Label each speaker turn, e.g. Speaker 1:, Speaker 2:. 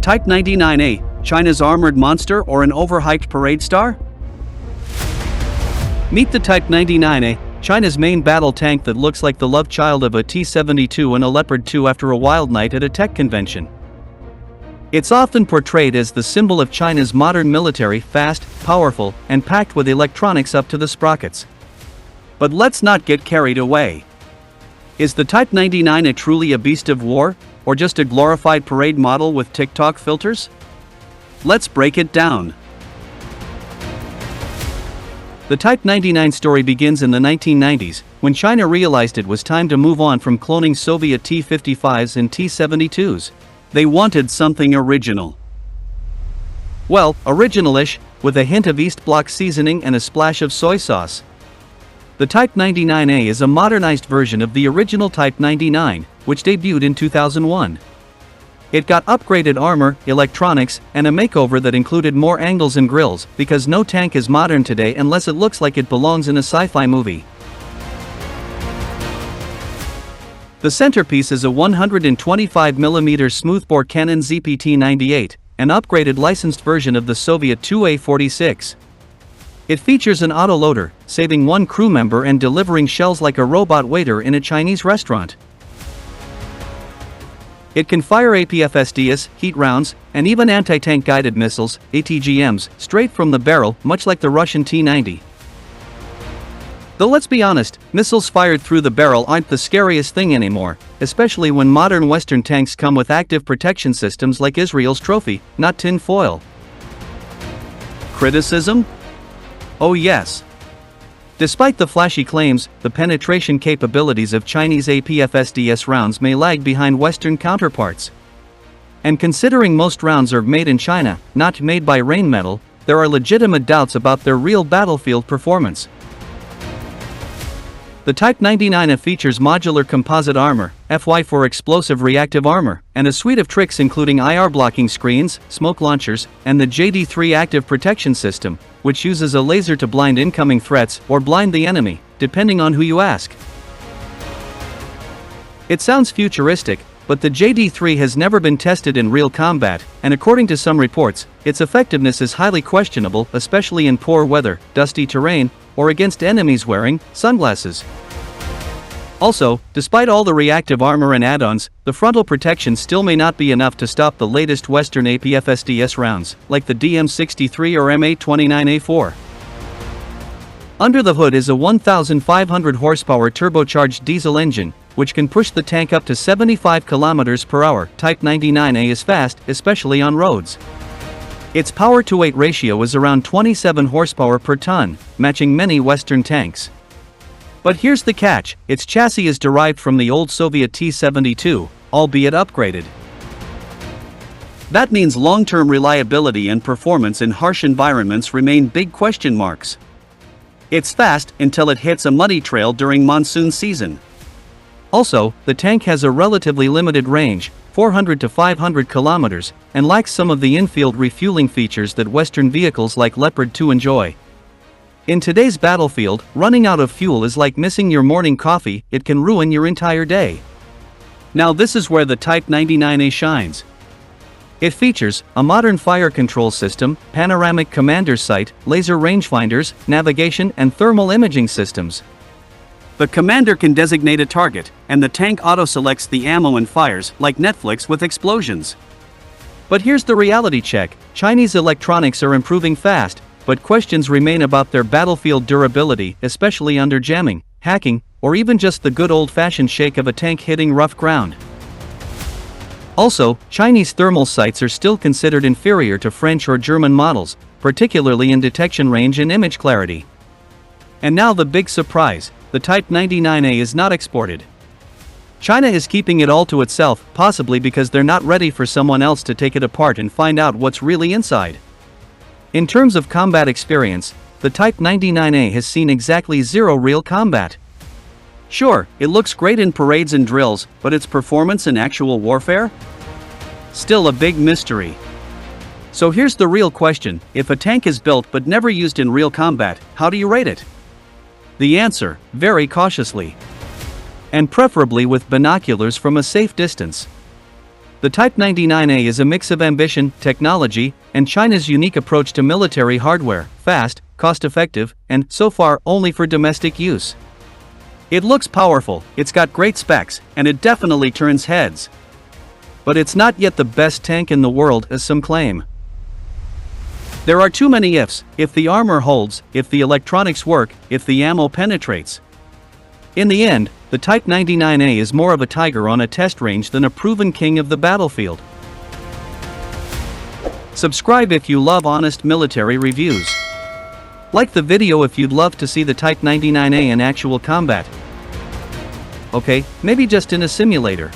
Speaker 1: Type 99A, China's armored monster or an overhyped parade star? Meet the Type 99A, China's main battle tank that looks like the love child of a T-72 and a Leopard 2 after a wild night at a tech convention. It's often portrayed as the symbol of China's modern military, fast, powerful, and packed with electronics up to the sprockets. But let's not get carried away. Is the Type 99A truly a beast of war, or just a glorified parade model with TikTok filters? Let's break it down. The Type 99 story begins in the 1990s, when China realized it was time to move on from cloning Soviet T-55s and T-72s. They wanted something original. Well, original-ish, with a hint of East Bloc seasoning and a splash of soy sauce. The Type 99A is a modernized version of the original Type 99, which debuted in 2001. It got upgraded armor, electronics, and a makeover that included more angles and grills, because no tank is modern today unless it looks like it belongs in a sci-fi movie. The centerpiece is a 125mm smoothbore Canon ZPT-98, an upgraded licensed version of the Soviet Tu-46. It features an autoloader, saving one crew member and delivering shells like a robot waiter in a Chinese restaurant. It can fire APFSDS, heat rounds, and even anti-tank guided missiles, ATGMs, straight from the barrel, much like the Russian T-90. Though let's be honest, missiles fired through the barrel aren't the scariest thing anymore, especially when modern Western tanks come with active protection systems like Israel's Trophy, not tin foil. Criticism? Oh yes. Despite the flashy claims, the penetration capabilities of Chinese APFSDS rounds may lag behind Western counterparts. And considering most rounds are made in China, not made by Rheinmetall, there are legitimate doubts about their real battlefield performance. The Type 99A features modular composite armor, FY for explosive reactive armor, and a suite of tricks including IR blocking screens, smoke launchers, and the JD3 active protection system, which uses a laser to blind incoming threats or blind the enemy, depending on who you ask. It sounds futuristic, but the JD3 has never been tested in real combat, and according to some reports, its effectiveness is highly questionable, especially in poor weather, dusty terrain, or against enemies wearing sunglasses. Also, despite all the reactive armor and add-ons, the frontal protection still may not be enough to stop the latest Western APFSDS rounds, like the DM63 or M829A4. Under the hood is a 1,500 horsepower turbocharged diesel engine, which can push the tank up to 75 km per hour. Type 99A is fast, especially on roads. Its power-to-weight ratio is around 27 horsepower per ton, matching many Western tanks. But here's the catch, its chassis is derived from the old Soviet T-72, albeit upgraded. That means long-term reliability and performance in harsh environments remain big question marks. It's fast until it hits a muddy trail during monsoon season. Also, the tank has a relatively limited range, 400 to 500 kilometers, and lacks some of the in-field refueling features that Western vehicles like Leopard 2 enjoy. In today's battlefield, running out of fuel is like missing your morning coffee, it can ruin your entire day. Now this is where the Type 99A shines. It features a modern fire control system, panoramic commander sight, laser rangefinders, navigation and thermal imaging systems. The commander can designate a target, and the tank auto-selects the ammo and fires, like Netflix with explosions. But here's the reality check, Chinese electronics are improving fast, but questions remain about their battlefield durability, especially under jamming, hacking, or even just the good old-fashioned shake of a tank hitting rough ground. Also, Chinese thermal sights are still considered inferior to French or German models, particularly in detection range and image clarity. And now the big surprise, the Type 99A is not exported. China is keeping it all to itself, possibly because they're not ready for someone else to take it apart and find out what's really inside. In terms of combat experience, the Type 99A has seen exactly zero real combat. Sure, it looks great in parades and drills, but its performance in actual warfare? Still a big mystery. So here's the real question, if a tank is built but never used in real combat, how do you rate it? The answer, very cautiously. And preferably with binoculars from a safe distance. The Type 99A is a mix of ambition, technology, and China's unique approach to military hardware: fast, cost-effective, and, so far, only for domestic use. It looks powerful, it's got great specs, and it definitely turns heads. But it's not yet the best tank in the world, as some claim. There are too many ifs: if the armor holds, if the electronics work, if the ammo penetrates. In the end, the Type 99A is more of a tiger on a test range than a proven king of the battlefield. Subscribe if you love honest military reviews. Like the video if you'd love to see the Type 99A in actual combat. Okay, maybe just in a simulator.